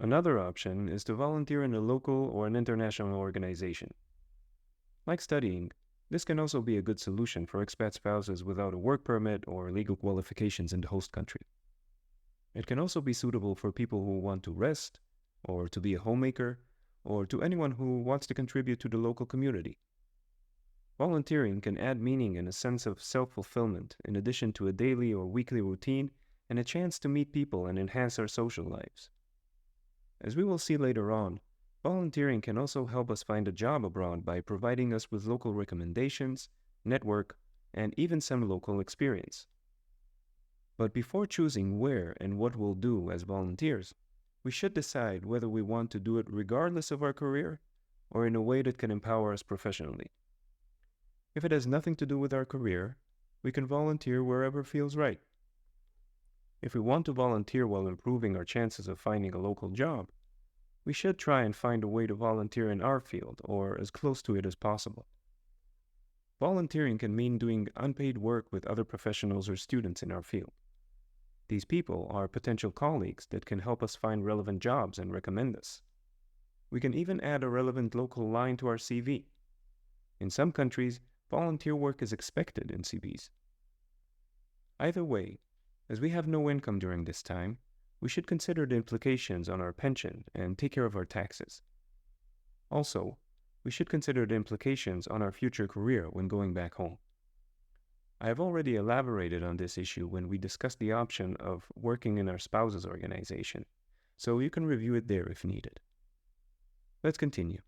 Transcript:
Another option is to volunteer in a local or an international organization. Like studying, this can also be a good solution for expat spouses without a work permit or legal qualifications in the host country. It can also be suitable for people who want to rest, or to be a homemaker, or to anyone who wants to contribute to the local community. Volunteering can add meaning and a sense of self-fulfillment in addition to a daily or weekly routine and a chance to meet people and enhance our social lives. As we will see later on, volunteering can also help us find a job abroad by providing us with local recommendations, network, and even some local experience. But before choosing where and what we'll do as volunteers, we should decide whether we want to do it regardless of our career or in a way that can empower us professionally. If it has nothing to do with our career, we can volunteer wherever feels right. If we want to volunteer while improving our chances of finding a local job, we should try and find a way to volunteer in our field or as close to it as possible. Volunteering can mean doing unpaid work with other professionals or students in our field. These people are potential colleagues that can help us find relevant jobs and recommend us. We can even add a relevant local line to our CV. In some countries, volunteer work is expected in CVs. Either way, as we have no income during this time, we should consider the implications on our pension and take care of our taxes. Also, we should consider the implications on our future career when going back home. I have already elaborated on this issue when we discussed the option of working in our spouse's organization, so you can review it there if needed. Let's continue.